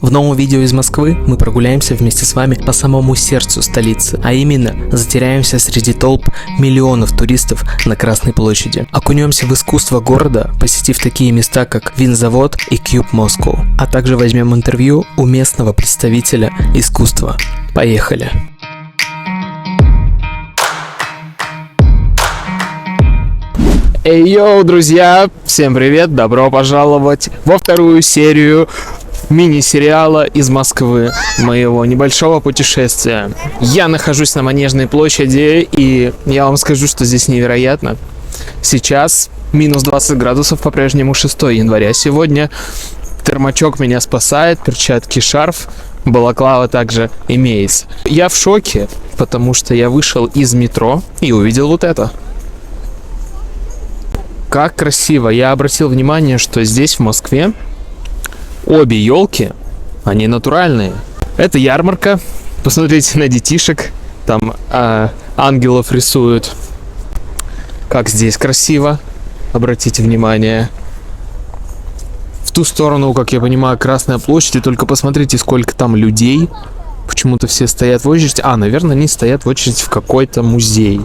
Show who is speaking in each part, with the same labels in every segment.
Speaker 1: В новом видео из Москвы мы прогуляемся вместе с вами по самому сердцу столицы, а именно затеряемся среди толп миллионов туристов на Красной площади. Окунемся в искусство города, посетив такие места, как Винзавод и Cube Moscow, а также возьмем интервью у местного представителя искусства. Поехали! Эй, йоу, друзья! Всем привет! Добро пожаловать во вторую серию мини-сериала из Москвы, моего небольшого путешествия. Я нахожусь на Манежной площади, и я вам скажу, что здесь невероятно. Сейчас минус 20 градусов, по-прежнему 6 января сегодня. Термочок меня спасает, перчатки, шарф, балаклава также имеется. Я в шоке, потому что я вышел из метро и увидел вот это. Как красиво! Я обратил внимание, что здесь, в Москве, обе елки, они натуральные. Это ярмарка. Посмотрите на детишек. Там ангелов рисуют. Как здесь красиво. Обратите внимание. В ту сторону, как я понимаю, Красная площадь. И только посмотрите, сколько там людей. Почему-то все стоят в очередь. Наверное, они стоят в очередь в какой-то музей.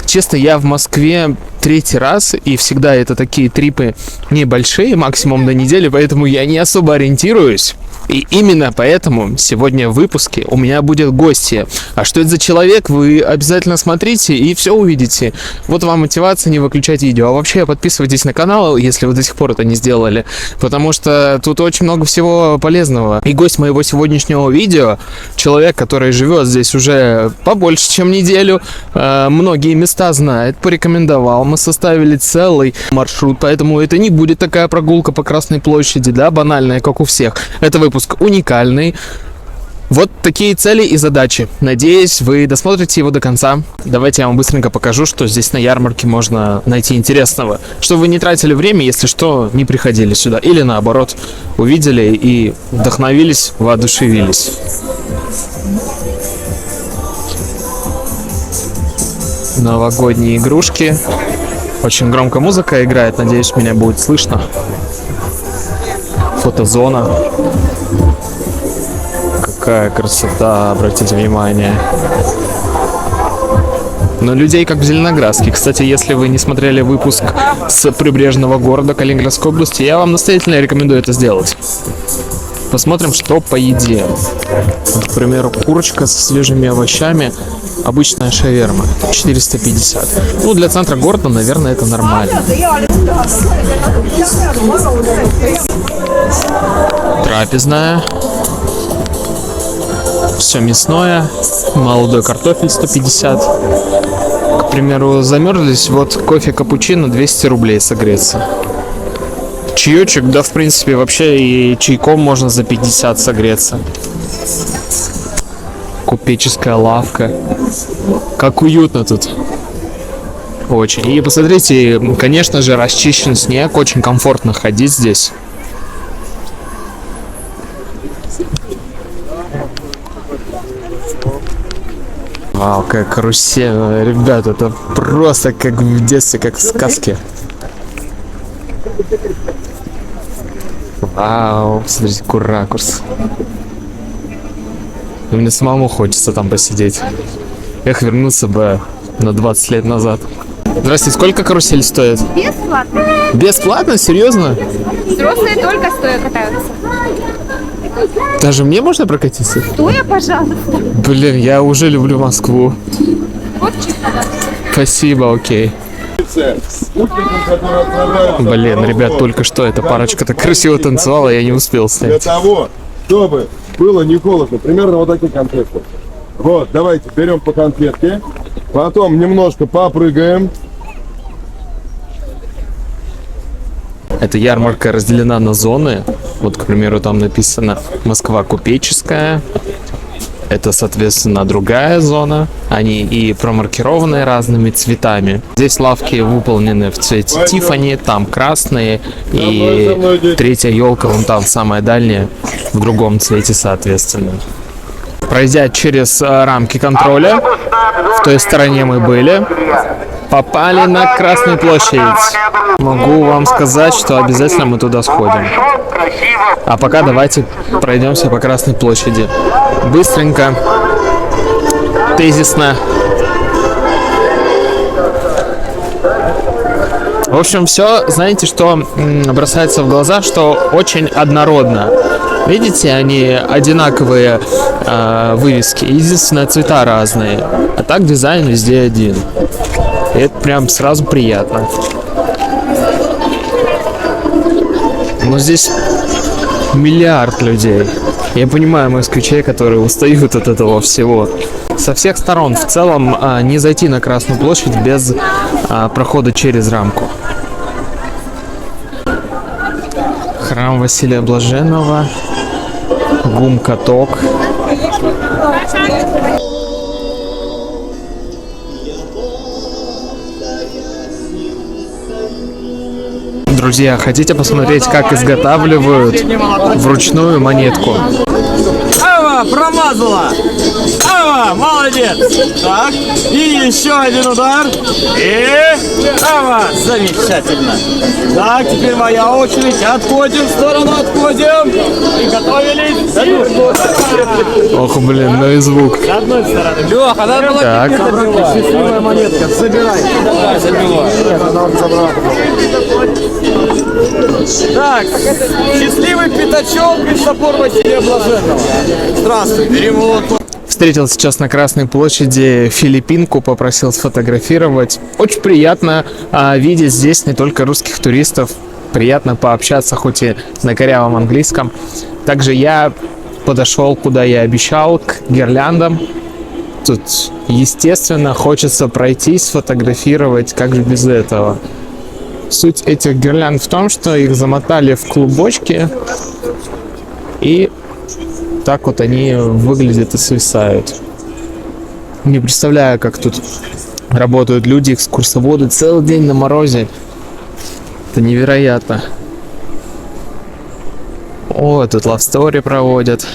Speaker 1: Честно, я в Москве третий раз, и всегда это такие трипы небольшие, максимум на неделю, поэтому я не особо ориентируюсь. И именно поэтому сегодня в выпуске у меня будет гостья. А что это за человек, вы обязательно смотрите и все увидите. Вот вам мотивация не выключать видео. А вообще подписывайтесь на канал, если вы до сих пор это не сделали, потому что тут очень много всего полезного. И гость моего сегодняшнего видео, человек, который живет здесь уже побольше, чем неделю, многие места знает, порекомендовал. Мы составили целый маршрут, поэтому это не будет такая прогулка по Красной площади, да, банальная, как у всех. Это выпуск уникальный. Вот такие цели и задачи. Надеюсь, вы досмотрите его до конца. Давайте я вам быстренько покажу, что здесь на ярмарке можно найти интересного. Чтобы вы не тратили время, если что, не приходили сюда. Или наоборот, увидели и вдохновились, воодушевились. Новогодние игрушки. Очень громко музыка играет, надеюсь, меня будет слышно. Фотозона. Какая красота, обратите внимание. Но людей как в Зеленоградске. Кстати, если вы не смотрели выпуск с прибрежного города Калининградской области, я вам настоятельно рекомендую это сделать. Посмотрим, что по еде. Вот, к примеру, курочка со свежими овощами. Обычная шаверма. 450. Ну, для центра города, наверное, это нормально. Трапезная. Все мясное. Молодой картофель 150. К примеру, замерзлись. Вот кофе капучино 200 рублей согреться. Чаечек, да, в принципе, вообще и чайком можно за 50 согреться. Купеческая лавка. Как уютно тут. Очень. И посмотрите, конечно же, расчищен снег. Очень комфортно ходить здесь. Вау, какая карусель. Ребята, это просто как в детстве, как в сказке. Вау, смотрите, какой ракурс. Мне самому хочется там посидеть. Эх, вернуться бы на 20 лет назад. Здравствуйте, сколько карусель стоит?
Speaker 2: Бесплатно.
Speaker 1: Бесплатно? Серьезно?
Speaker 2: Взрослые только стоя катаются.
Speaker 1: Даже мне можно прокатиться?
Speaker 2: Стоя, пожалуйста.
Speaker 1: Блин, я уже люблю Москву.
Speaker 2: Вот чисто.
Speaker 1: Спасибо, окей. Блин, ребят, только что эта парочка так красиво танцевала, я не успел снять.
Speaker 3: Для того, чтобы было не холодно, примерно вот такие конфетки. Вот, давайте берем по конфетке, потом немножко попрыгаем.
Speaker 1: Эта ярмарка разделена на зоны. Вот, к примеру, там написано Москва купеческая. Это, соответственно, другая зона. Они и промаркированы разными цветами. Здесь лавки выполнены в цвете Тиффани, там красные. И третья елка, вон там, самая дальняя, в другом цвете, соответственно. Пройдя через рамки контроля, в той стороне мы были. Попали на Красную площадь. Могу вам сказать, что обязательно мы туда сходим. А пока давайте пройдемся по Красной площади. Быстренько, тезисно. В общем, все, знаете, что бросается в глаза, что очень однородно. Видите, они одинаковые вывески, единственное, цвета разные. А так дизайн везде один. И это прям сразу приятно. Но здесь миллиард людей. Я понимаю москвичей, которые устают от этого всего. Со всех сторон в целом не зайти на Красную площадь без прохода через рамку. Храм Василия Блаженного. Гум-каток. Друзья, хотите посмотреть, как изготавливают вручную монетку?
Speaker 4: Ава, промазала! Ава, молодец! Так, и еще один удар. И Ава, замечательно! Так, теперь моя очередь. Отходим в сторону, отходим. Приготовились.
Speaker 1: Ох, блин, ну и звук.
Speaker 4: С одной стороны. Леха, надо было
Speaker 1: Так.
Speaker 4: счастливая монетка. Забирай. Давай, забивай. Так, счастливый пятачок из собора Василия Блаженного. Здравствуй, берем вот.
Speaker 1: Встретил сейчас на Красной площади филиппинку, попросил сфотографировать. Очень приятно видеть здесь не только русских туристов. Приятно пообщаться, хоть и на корявом английском. Также я подошел, куда я обещал, к гирляндам. Тут, естественно, хочется пройти, сфотографировать, как же без этого. Суть этих гирлянд в том, что их замотали в клубочки, и так вот они выглядят и свисают. Не представляю, как тут работают люди, экскурсоводы, целый день на морозе. Это невероятно. О, тут love story проводят.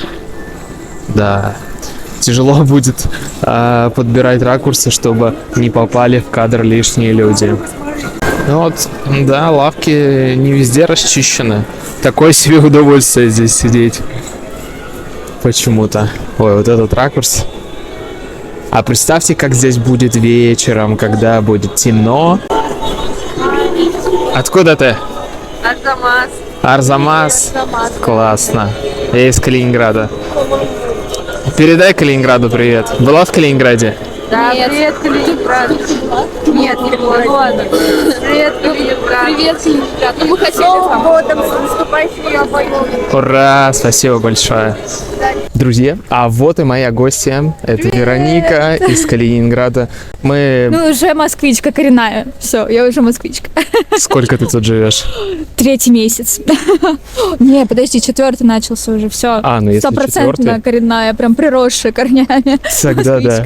Speaker 1: Да. Тяжело будет подбирать ракурсы, чтобы не попали в кадр лишние люди. Ну вот, да, лавки не везде расчищены. Такое себе удовольствие здесь сидеть. Почему-то. Ой, вот этот ракурс. А представьте, как здесь будет вечером, когда будет темно. Откуда ты?
Speaker 2: Арзамас.
Speaker 1: Арзамас? Классно. Я из Калининграда. Передай Калининграду привет. Была в Калининграде?
Speaker 2: Да, привет, Калининград. Нет, не было. Ладно. Привет, Калининград. Привет, Калининград. Ну, мы хотели там. Годом с наступающим обоим.
Speaker 1: Ура! Спасибо большое. Друзья, а вот и моя гостья. Это Вероника из Калининграда. Мы...
Speaker 5: Ну, уже москвичка коренная. Все, я уже москвичка.
Speaker 1: Сколько ты тут живешь?
Speaker 5: 3-й месяц. Не, подожди, 4-й начался уже. Все.
Speaker 1: А, ну если
Speaker 5: 100% коренная, прям приросшая корнями.
Speaker 1: Тогда да.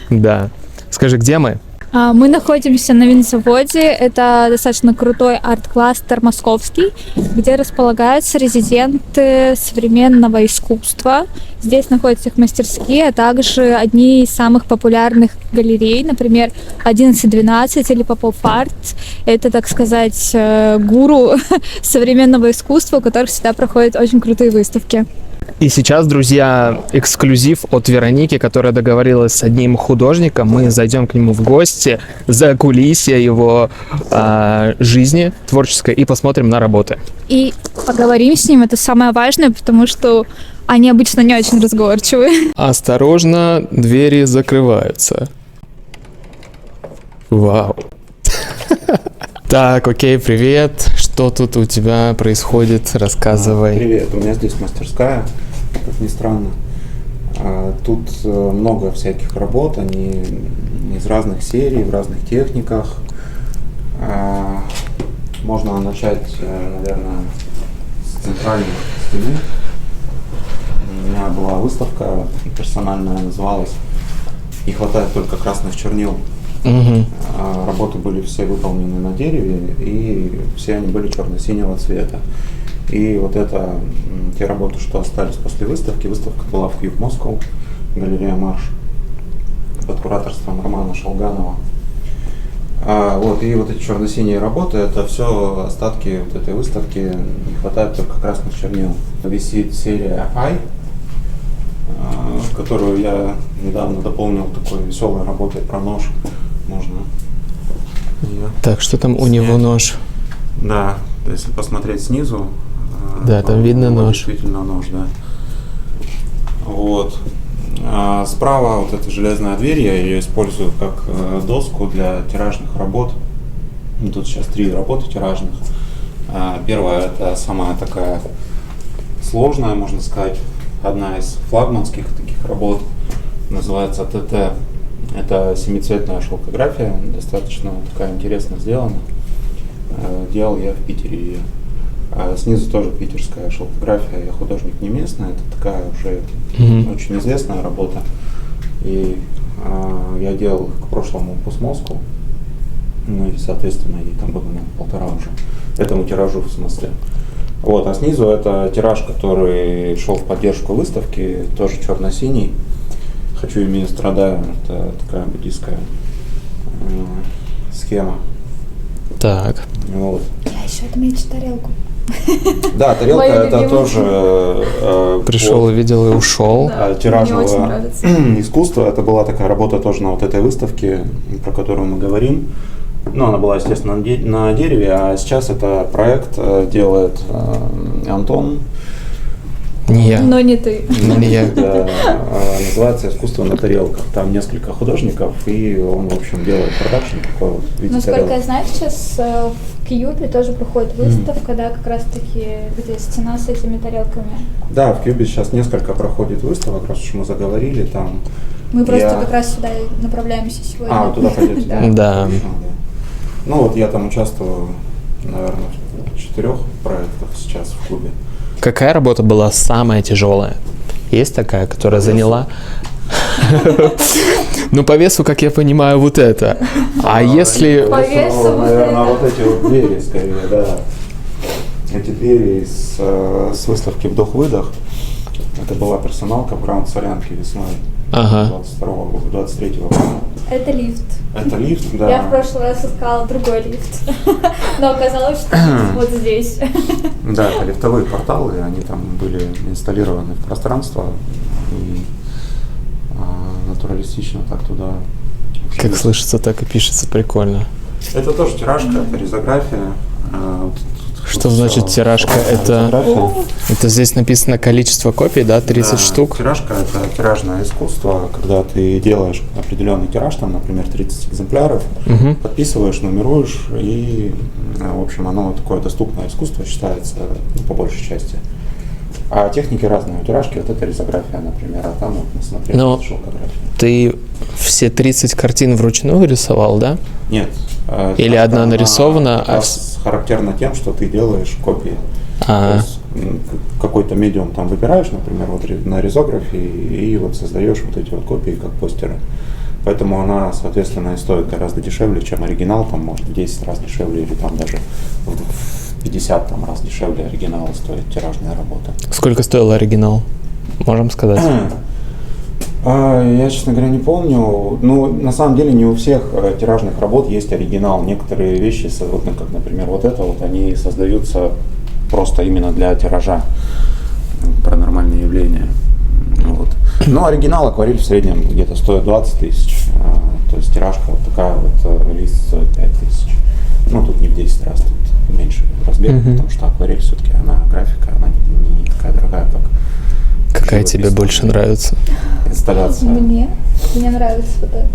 Speaker 1: Да. Скажи, где мы?
Speaker 5: Мы находимся на винзаводе. Это достаточно крутой арт-кластер московский, где располагаются резиденты современного искусства. Здесь находятся их мастерские, а также одни из самых популярных галерей, например, 1112 или Pop-Up Art. Это, так сказать, гуру современного искусства, у которых всегда проходят очень крутые выставки.
Speaker 1: И сейчас, друзья, эксклюзив от Вероники, которая договорилась с одним художником. Мы зайдем к нему в гости за кулисье его жизни творческой и посмотрим на работы.
Speaker 5: И поговорим с ним, это самое важное, потому что они обычно не очень разговорчивые.
Speaker 1: Осторожно, двери закрываются. Вау. Так, окей, привет. Что тут у тебя происходит? Рассказывай.
Speaker 6: Привет, у меня здесь мастерская, как ни странно. Тут много всяких работ, они из разных серий, в разных техниках. Можно начать, наверное, с центральной стены. У меня была выставка персональная, называлась «Не хватает только красных чернил».
Speaker 1: Угу.
Speaker 6: Работы были все выполнены на дереве, и все они были черно-синего цвета. И вот это те работы, что остались после выставки. Выставка была в Киев Москва, галерея Марш, под кураторством Романа Шалганова. Вот, и вот эти черно-синие работы, это все остатки вот этой выставки, не хватает только красных чернил. Висит серия I, которую я недавно дополнил такой веселой работой про нож. Можно её
Speaker 1: Так, что там у
Speaker 6: снять.
Speaker 1: него нож?
Speaker 6: Да, если посмотреть снизу,
Speaker 1: Да, там видно
Speaker 6: вот
Speaker 1: нож.
Speaker 6: действительно нож, да. Вот. А справа вот эта железная дверь, я ее использую как доску для тиражных работ. Тут сейчас 3 работы тиражных. Первая — это самая такая сложная, можно сказать, одна из флагманских таких работ. Называется ТТ. Это семицветная шелкография, достаточно такая интересно сделана. Делал я в Питере ее. Снизу тоже питерская шелкография, я художник не местный, это такая уже очень известная работа. И я делал их к прошлому Пусмоску, ну и соответственно ей там было 1,5 уже, этому тиражу в смысле. Вот, а снизу это тираж, который шел в поддержку выставки, тоже черно-синий. «Хочу, имею, страдаю», это такая буддийская схема.
Speaker 1: Так.
Speaker 6: Вот.
Speaker 5: Я еще отмечу тарелку.
Speaker 6: Да, тарелка
Speaker 5: Моя
Speaker 6: это
Speaker 5: любимая.
Speaker 6: тоже
Speaker 1: Пришел,
Speaker 6: вот,
Speaker 1: увидел и ушел.
Speaker 2: Мне очень
Speaker 6: тиражного
Speaker 2: нравится.
Speaker 6: искусства. Это была такая работа тоже на вот этой выставке, про которую мы говорим. Ну, она была, естественно, на дереве, а сейчас это проект делает Антон.
Speaker 1: Не я.
Speaker 5: Но не ты.
Speaker 1: Не я.
Speaker 6: Да, называется «Искусство на тарелках». Там несколько художников, и он, в общем, делает продакшн такой вот в виде
Speaker 5: Насколько я
Speaker 6: тарелок.
Speaker 5: знаю, сейчас в Кьюбе тоже проходит выставка, да, как раз таки, где стена с этими тарелками.
Speaker 6: Да, в Кьюбе сейчас несколько проходит выставок, раз уж мы заговорили, там.
Speaker 5: Мы просто
Speaker 6: Я-
Speaker 5: как раз сюда и направляемся сегодня.
Speaker 6: вы туда пойдете?
Speaker 5: Да.
Speaker 1: Да.
Speaker 6: Ну вот я там участвую, наверное, в 4 проектах сейчас в клубе.
Speaker 1: Какая работа была самая тяжелая? Есть такая, которая заняла? Ну, по весу, как я понимаю, вот это. А если...
Speaker 5: По весу
Speaker 6: наверное, вот эти вот двери, скорее, да. Эти двери с выставки «Вдох-выдох». Это была персоналка в Граунд Солянке весной
Speaker 1: Ага.
Speaker 6: 23-го года.
Speaker 5: Это лифт.
Speaker 6: Это лифт, да.
Speaker 5: Я в прошлый раз искала другой лифт, но оказалось, что лифт вот здесь.
Speaker 6: Да, это лифтовые порталы, они там были инсталлированы в пространство и натуралистично так туда.
Speaker 1: Как слышится, так и пишется, прикольно.
Speaker 6: Это тоже тиражка, это ризография.
Speaker 1: Что значит тиражка? Это здесь написано количество копий, да? 30 штук?
Speaker 6: Тиражка — это тиражное искусство, когда ты делаешь определенный тираж, там, например, 30 экземпляров, подписываешь, нумеруешь, и, в общем, оно такое доступное искусство считается, ну, по большей части. А техники разные. У тиражки вот это ризография, например, а там вот мы смотрели
Speaker 1: Но-
Speaker 6: шелкография.
Speaker 1: Ты все 30 картин вручную рисовал, да?
Speaker 6: Нет.
Speaker 1: Или
Speaker 6: тиражка,
Speaker 1: одна
Speaker 6: она
Speaker 1: нарисована,
Speaker 6: как
Speaker 1: а
Speaker 6: раз характерна тем, что ты делаешь копии. То
Speaker 1: А,
Speaker 6: есть какой-то медиум там выбираешь, например, вот на ризографии, и вот создаешь вот эти вот копии как постеры. Поэтому она, соответственно, и стоит гораздо дешевле, чем оригинал, там может в 10 раз дешевле, или там даже в 50 там, раз дешевле оригинала стоит тиражная работа.
Speaker 1: сколько стоил оригинал? Можем сказать?
Speaker 6: Я, честно говоря, не помню. Ну, на самом деле, не у всех тиражных работ есть оригинал. Некоторые вещи, вот, как, например, вот это вот, они создаются просто именно для тиража. Паранормальные явления. Вот. Но оригинал акварель в среднем где-то стоит 20 тысяч. То есть тиражка вот такая вот, лист стоит 5 тысяч. Ну, тут не в 10 раз, тут меньше размер, потому что акварель все-таки, она графика, она не такая дорогая, как
Speaker 1: Какая тебе
Speaker 6: живописная
Speaker 1: больше нравится?
Speaker 6: инсталляция.
Speaker 5: Мне нравится вот это.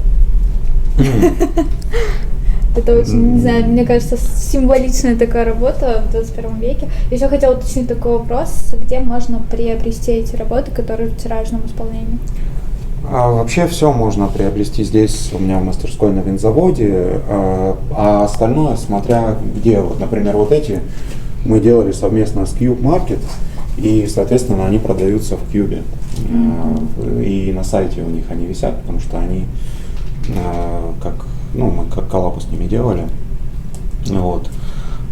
Speaker 5: Это очень, не знаю, мне кажется, символичная такая работа в 21 веке. Еще хотела уточнить такой вопрос, где можно приобрести эти работы, которые в тиражном исполнении?
Speaker 6: Вообще все можно приобрести здесь, у меня в мастерской на винзаводе, а остальное, смотря где. Вот, например, вот эти мы делали совместно с Cube Market, и, соответственно, они продаются в Cube. И на сайте у них они висят, потому что они мы как коллабу с ними делали. Вот.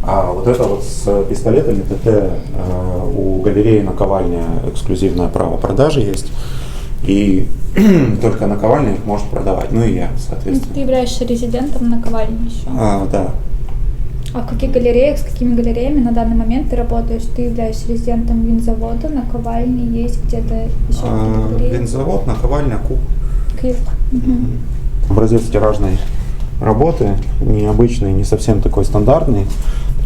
Speaker 6: А вот это вот с пистолетами ТТ у галереи «Наковальня» эксклюзивное право продажи есть. и только наковальня их может продавать, ну и я, соответственно.
Speaker 5: Ты являешься резидентом наковальни еще.
Speaker 6: Да.
Speaker 5: А в каких галереях, с какими галереями на данный момент ты работаешь? Ты являешься резидентом винзавода, наковальни, есть где-то еще какие-то галереи?
Speaker 6: Винзавод, наковальня, куб.
Speaker 5: Киев.
Speaker 6: Образец тиражной работы, необычный, не совсем такой стандартный.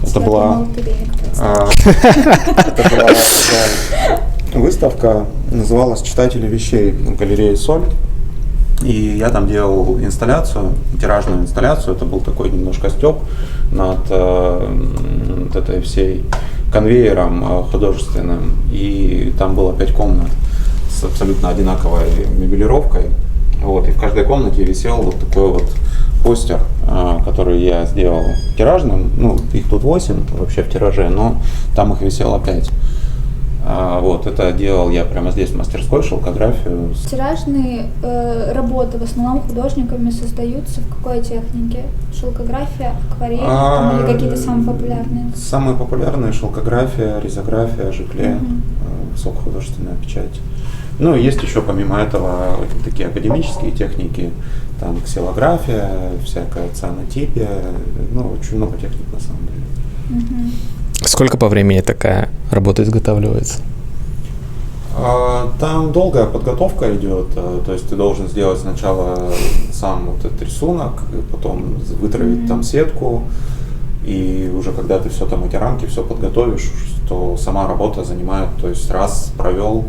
Speaker 6: Это была такая выставка, называлась «Читатели вещей» в галерее «Соль». И я там делал инсталляцию, тиражную инсталляцию. Это был такой немножко стёб над вот этой всей конвейером художественным. И там было 5 комнат с абсолютно одинаковой мебелировкой. Вот, и в каждой комнате висел вот такой вот постер, который я сделал тиражным. Ну, их тут 8 вообще в тираже, но там их висело 5. Вот, это делал я прямо здесь в мастерской, шелкографию.
Speaker 5: Тиражные работы в основном художниками создаются в какой технике? Шелкография, акварель там, или какие-то самые популярные?
Speaker 6: Самые популярные — шелкография, ризография, жикле, высокохудожественная печать. Ну, есть еще помимо этого такие академические техники, там ксилография, всякая цианотипия, ну, очень много техник на самом деле.
Speaker 1: Сколько по времени такая работа изготавливается?
Speaker 6: Там долгая подготовка идет, то есть ты должен сделать сначала сам вот этот рисунок, потом вытравить там сетку, и уже когда ты все там, эти рамки, все подготовишь, то сама работа занимает, то есть раз провел,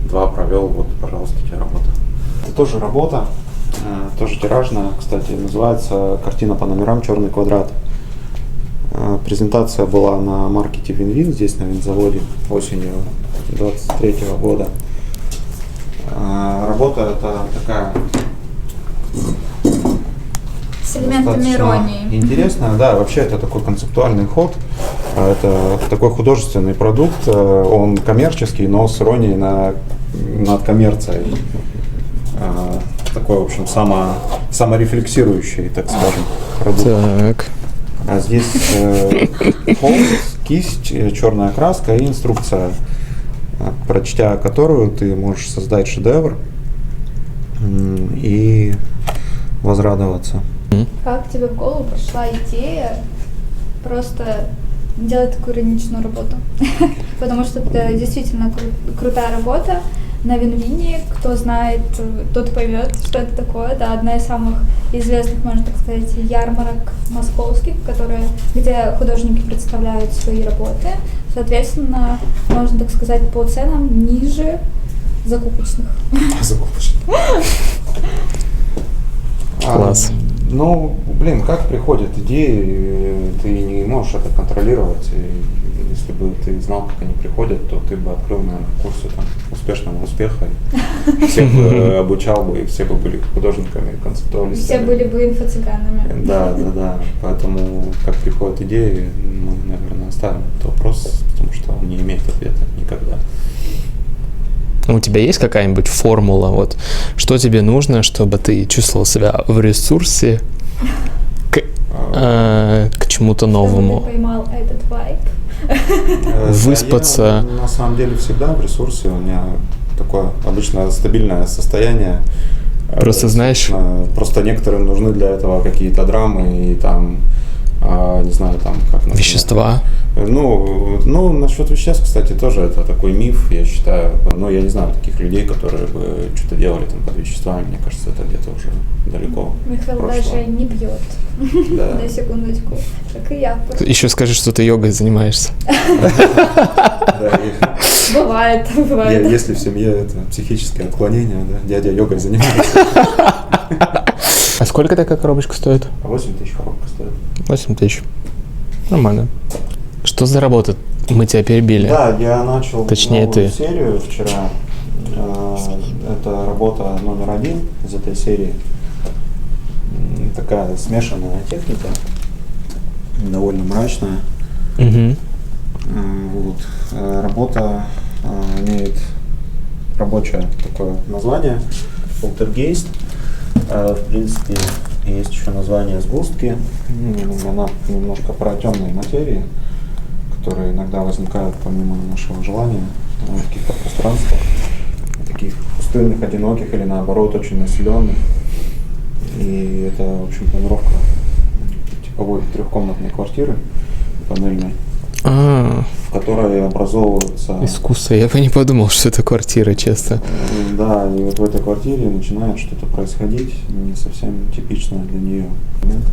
Speaker 6: 2 провел, вот, пожалуйста, тебе работа. Это тоже работа, тоже тиражная, кстати, называется «Картина по номерам. Черный квадрат». Презентация была на маркете Вин-Вин здесь на винзаводе осенью 23 года. Работа это такая
Speaker 5: С элементами иронии.
Speaker 6: интересная, да, вообще это такой концептуальный ход. Это такой художественный продукт, он коммерческий, но с иронией над коммерцией. Такой, в общем, саморефлексирующий, так скажем, продукт.
Speaker 1: Так.
Speaker 6: А здесь холст, кисть, черная краска и инструкция, прочтя которую ты можешь создать шедевр и возрадоваться.
Speaker 5: Как тебе в голову пришла идея просто делать такую ироничную работу? Потому что это действительно крутая работа. На Вин-Вине, кто знает, тот поймет, что это такое. Это одна из самых известных, можно так сказать, ярмарок московских, где художники представляют свои работы. Соответственно, можно так сказать, по ценам ниже закупочных.
Speaker 1: Класс.
Speaker 6: Ну, блин, как приходят идеи, ты не можешь это контролировать. И если бы ты знал, как они приходят, то ты бы открыл, наверное, курсы там успешного успеха. Всех бы обучал бы, и все бы были художниками, концептуалистами.
Speaker 5: Все были бы инфо-цыганами.
Speaker 6: Да. Поэтому, как приходят идеи, мы, наверное, оставим этот вопрос, потому что он не имеет ответа никогда.
Speaker 1: У тебя есть какая-нибудь формула? Вот, что тебе нужно, чтобы ты чувствовал себя в ресурсе к чему-то новому?
Speaker 5: Чтобы ты поймал этот вайб.
Speaker 1: Выспаться.
Speaker 6: Я, на самом деле, всегда в ресурсе. У меня такое обычно стабильное состояние.
Speaker 1: Просто знаешь...
Speaker 6: Просто некоторым нужны для этого какие-то драмы и там, не знаю, там как... Например,
Speaker 1: вещества.
Speaker 6: Ну, насчет веществ, кстати, тоже это такой миф, я считаю. Ну, я не знаю таких людей, которые бы что-то делали там под веществами. Мне кажется, это где-то уже далеко.
Speaker 5: Михаил даже не пьет.
Speaker 6: Да.
Speaker 5: На секундочку. Как и я.
Speaker 1: Еще скажи, что ты йогой занимаешься.
Speaker 5: Бывает.
Speaker 6: Если в семье это психическое отклонение, да, дядя йогой занимается.
Speaker 1: А сколько такая коробочка стоит?
Speaker 6: 8 тысяч коробка стоит.
Speaker 1: 8 тысяч. Нормально. Что за работа? Мы тебя перебили.
Speaker 6: Да, я начал
Speaker 1: Точнее,
Speaker 6: новую
Speaker 1: ты.
Speaker 6: серию вчера. Это работа номер 1 из этой серии. Такая смешанная техника, довольно мрачная.
Speaker 1: Угу.
Speaker 6: Вот. Работа имеет рабочее такое название «Полтергейст». В принципе, есть еще название «Сгустки». Она немножко про темные материи, которые иногда возникают помимо нашего желания в каких-то пространствах. таких пустынных, одиноких или наоборот очень населенных. И это, в общем, планировка типовой трехкомнатной квартиры панельной, в которой образовываются...
Speaker 1: Искусство. Я бы не подумал, что это квартира, честно.
Speaker 6: Да, и вот в этой квартире начинает что-то происходить, не совсем типичное для нее.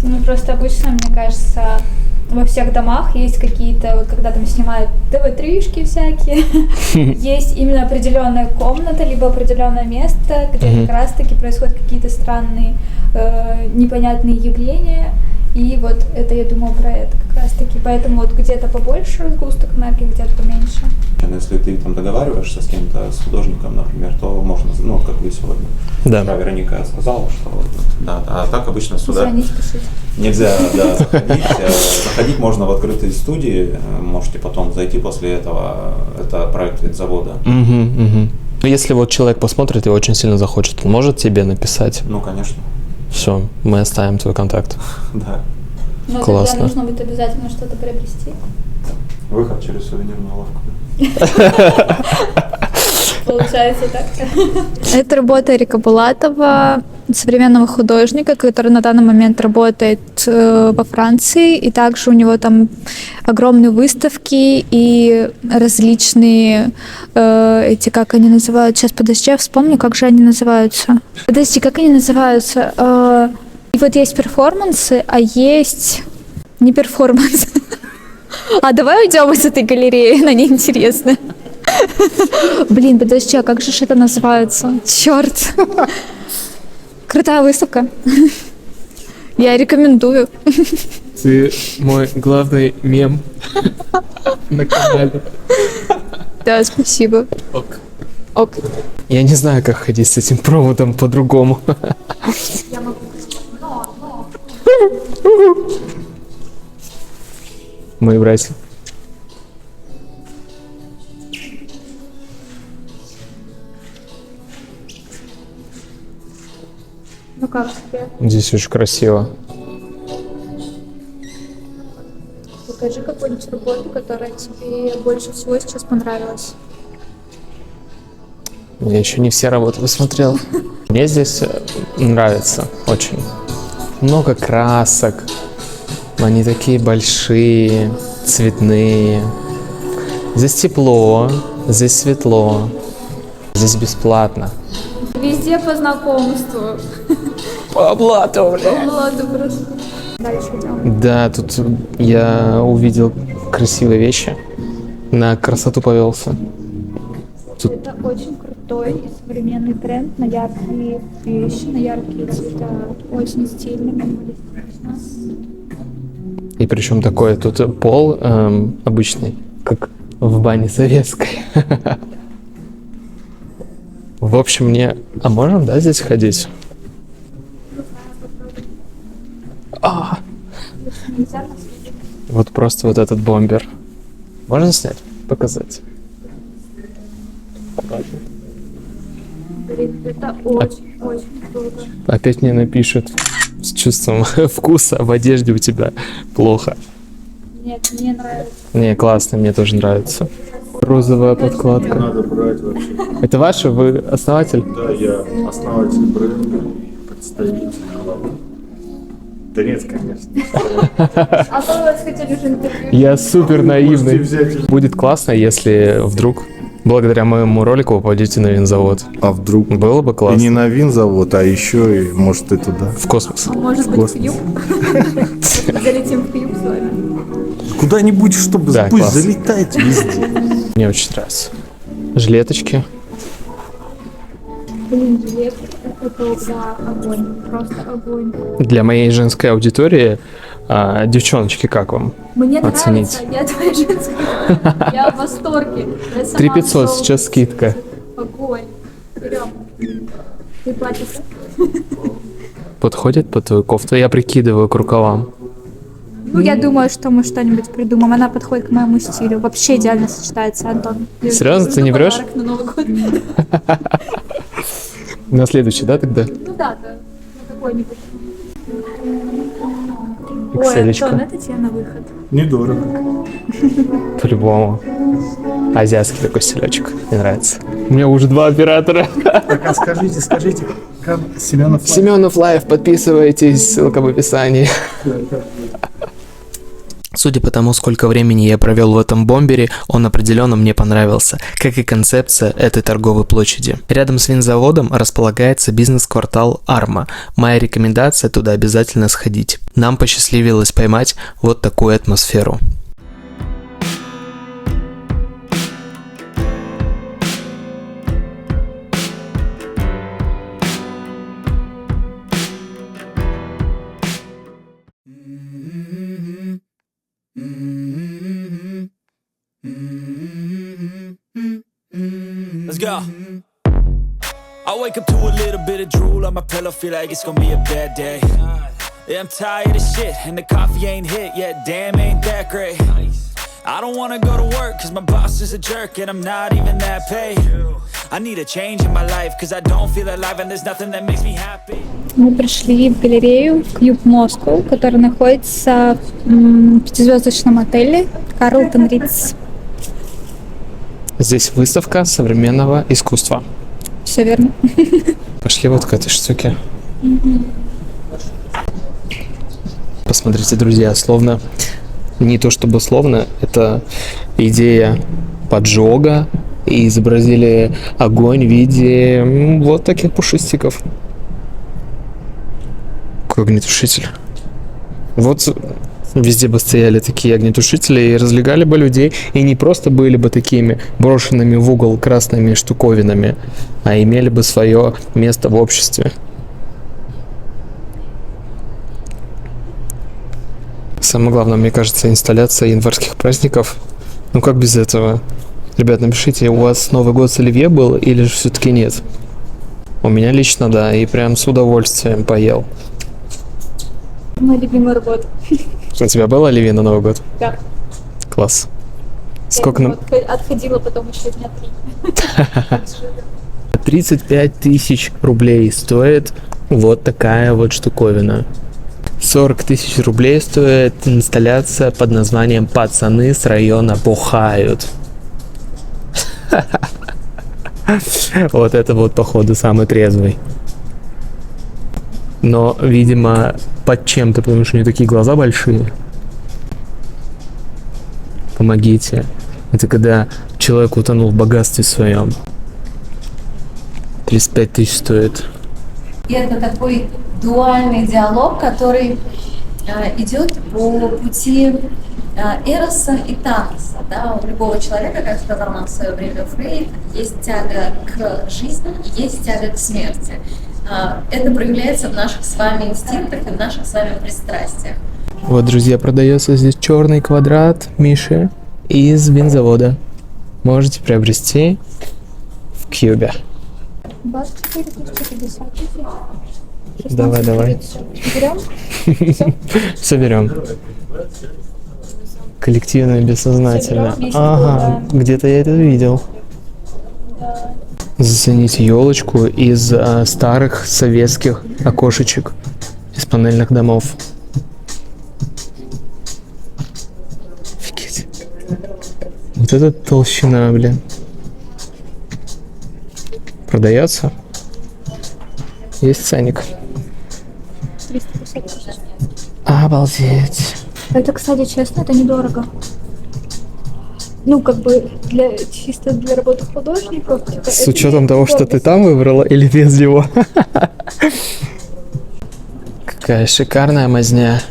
Speaker 5: Ну, просто обычно, мне кажется, во всех домах есть какие-то, вот когда там снимают ТВ-3-шки всякие, есть именно определенная комната, либо определенное место, где как раз-таки происходят какие-то странные, непонятные явления. И вот это я думала про это как раз-таки. Поэтому вот где-то побольше сгусток энергии, где-то поменьше.
Speaker 6: Если ты там договариваешься с кем-то, с художником, например, то можно, ну, как вы сегодня.
Speaker 1: Да.
Speaker 6: Вероника сказала, что да, а так обычно сюда
Speaker 5: Нельзя не спешить.
Speaker 6: нельзя заходить. Заходить можно в открытые студии, можете потом зайти после этого. Это проект ветзавода.
Speaker 1: Ну, если вот человек посмотрит и очень сильно захочет, он может тебе написать?
Speaker 6: Ну, конечно.
Speaker 1: Все, мы оставим твой контакт.
Speaker 6: Да.
Speaker 5: Но
Speaker 1: Классно.
Speaker 5: тогда нужно будет обязательно что-то приобрести.
Speaker 6: Выход через сувенирную лавку.
Speaker 5: Получается так. Это работа Эрика Булатова, современного художника, который на данный момент работает во Франции, и также у него там огромные выставки и различные эти, как они называют, сейчас, подожди, я вспомню, как же они называются. Подожди, как они называются? И вот есть перформансы, а есть не перформансы. А давай уйдем из этой галереи, она неинтересная. Блин, подожди, а как же это называется? Черт. Крутая выставка. Я рекомендую.
Speaker 1: Ты мой главный мем на канале.
Speaker 5: Да, спасибо. Ок.
Speaker 1: Я не знаю, как ходить с этим проводом по-другому.
Speaker 5: Я могу.
Speaker 1: Мои братья.
Speaker 5: Ну как тебе?
Speaker 1: Здесь очень красиво.
Speaker 5: Покажи какую-нибудь работу, которая тебе больше всего сейчас понравилась.
Speaker 1: Я еще не все работы посмотрел. Мне здесь нравится очень. Много красок. Они такие большие, цветные. Здесь тепло, здесь светло. Здесь бесплатно.
Speaker 5: Везде по знакомству.
Speaker 1: По блату, бля.
Speaker 5: Ладно, просто. Дальше идем.
Speaker 1: Да, тут я увидел красивые вещи. На красоту повелся. Тут
Speaker 5: Это очень крутой и современный тренд на яркие вещи, на яркие цвета. Очень стильно, минималистично.
Speaker 1: и причем такой тут пол обычный, как в бане советской. В общем, мне... А можем, да, здесь ходить? Вот просто вот этот бомбер. Можно снять? Показать?
Speaker 5: Это очень круто.
Speaker 1: Опять мне напишут с чувством вкуса в одежде у тебя плохо.
Speaker 5: Нет, мне нравится.
Speaker 1: Не, классно, мне тоже нравится. Розовая подкладка.
Speaker 3: Надо брать вообще.
Speaker 1: Это ваше? Вы основатель?
Speaker 3: Да, я основатель бренда и представитель главы. Да нет, конечно.
Speaker 5: А то вас хотели же интервью.
Speaker 1: Я супер наивный.
Speaker 3: Можете взять.
Speaker 1: Будет классно, если вдруг благодаря моему ролику вы пойдете на винзавод.
Speaker 4: А вдруг?
Speaker 1: Было бы
Speaker 4: И
Speaker 1: классно.
Speaker 4: не на винзавод, а еще и, может, и туда.
Speaker 1: В космос.
Speaker 5: Может быть,
Speaker 4: Космос.
Speaker 5: в Юг? Залетим в Юг с вами.
Speaker 4: Куда-нибудь, чтобы
Speaker 1: Да,
Speaker 4: пусть
Speaker 1: класс.
Speaker 4: залетает везде.
Speaker 1: Мне очень нравится. Жилеточки.
Speaker 5: Блин, жилет, это да, огонь. Просто огонь.
Speaker 1: Для моей женской аудитории. Девчоночки, как вам?
Speaker 5: Мне
Speaker 1: Оцените.
Speaker 5: нравится, я твоя женская. Я в восторге. Я сама
Speaker 1: 3500
Speaker 5: в
Speaker 1: сейчас скидка.
Speaker 5: Огонь. Берем. Ты платишь?
Speaker 1: Подходит под твою кофту? Я прикидываю к рукавам.
Speaker 5: Ну, я думаю, что мы что-нибудь придумаем. Она подходит к моему стилю. Вообще идеально сочетается, Антон.
Speaker 1: Серьезно, ты не
Speaker 5: Жду
Speaker 1: врешь?
Speaker 5: подарок на Новый год.
Speaker 1: На следующий, да, тогда?
Speaker 5: Ну да, да. Какой-нибудь.
Speaker 1: Экселечку.
Speaker 5: это тебе на выход.
Speaker 4: Недорого.
Speaker 1: По-любому. Азиатский такой стилечек. Мне нравится. У меня уже 2 оператора.
Speaker 4: Так, а скажите, как Семенов?
Speaker 1: Семенов Лайв, подписывайтесь, ссылка в описании. Судя по тому, сколько времени я провел в этом бомбере, он определенно мне понравился, как и концепция этой торговой площади. Рядом с винзаводом располагается бизнес-квартал Арма. Моя рекомендация туда обязательно сходить. Нам посчастливилось поймать вот такую атмосферу.
Speaker 7: Let's go. I wake up to a little bit of drool on my pillow, feel like it's gonna be a bad day. Yeah, I'm tired of shit, and the coffee ain't hit yet, damn, ain't that great. I don't wanna go to work, cause my boss is a jerk, and I'm not even that paid. I need a change in my life, cause I don't feel alive, and there's nothing that makes me happy.
Speaker 5: Мы пришли в галерею Cube Moscow, которая находится в 5-звездочном отеле Carlton Ritz.
Speaker 1: Здесь выставка современного искусства.
Speaker 5: Все верно.
Speaker 1: Пошли вот к этой штуке. Посмотрите, друзья, словно, не то чтобы словно, это идея поджога, и изобразили огонь в виде вот таких пушистиков. Какой огнетушитель. Вот везде бы стояли такие огнетушители и разлегали бы людей, и не просто были бы такими брошенными в угол красными штуковинами, а имели бы свое место в обществе. Самое главное, мне кажется, инсталляция январских праздников. Ну как без этого? Ребят, напишите, у вас Новый год с оливье был или же все-таки нет? У меня лично да, и прям с удовольствием поел.
Speaker 5: Моя любимая работа.
Speaker 1: У тебя было оливье на Новый год?
Speaker 5: Да.
Speaker 1: Класс. Сколько нам?
Speaker 5: Отходила потом еще дня 3.
Speaker 1: 35 тысяч рублей стоит вот такая вот штуковина. 40 тысяч рублей стоит инсталляция под названием «Пацаны с района бухают». Вот это вот, походу, самый трезвый. Но, видимо, под чем-то, потому что у нее такие глаза большие. Помогите. Это когда человек утонул в богатстве своем. 35 тысяч стоит.
Speaker 8: И это такой дуальный диалог, который идет по пути Эроса и Таноса. Да? У любого человека, как сказал нам в свое время Фрейд, есть тяга к жизни, есть тяга к смерти. Это проявляется в наших с вами инстинктах и в наших с вами пристрастиях.
Speaker 1: Вот, друзья, продается здесь черный квадрат Миши из винзавода. Можете приобрести в Кьюбе.
Speaker 5: 24 250 тысяч.
Speaker 1: Давай.
Speaker 5: Берем?
Speaker 1: Соберем. Коллективно, бессознательно.
Speaker 5: Соберем,
Speaker 1: Ага,
Speaker 5: да.
Speaker 1: где-то я это видел.
Speaker 5: Да.
Speaker 1: Зацените елочку из старых советских окошечек, из панельных домов. Офигеть. Вот это толщина, блин. Продается? Есть ценник.
Speaker 5: 350 тысяч.
Speaker 1: Обалдеть.
Speaker 5: Это, кстати, честно, это недорого. Ну, как бы, чисто для работы художников. Типа,
Speaker 1: С учетом того, что ты там выбрала или без него. Какая шикарная мазня.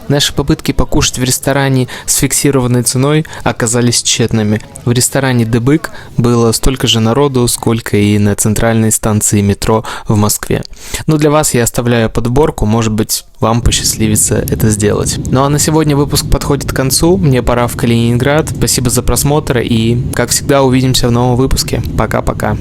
Speaker 1: Наши попытки покушать в ресторане с фиксированной ценой оказались тщетными. В ресторане «Дыбык» было столько же народу, сколько и на центральной станции метро в Москве. Но для вас я оставляю подборку, может быть, вам посчастливится это сделать. Ну а на сегодня выпуск подходит к концу, мне пора в Калининград. Спасибо за просмотр и, как всегда, увидимся в новом выпуске. Пока-пока.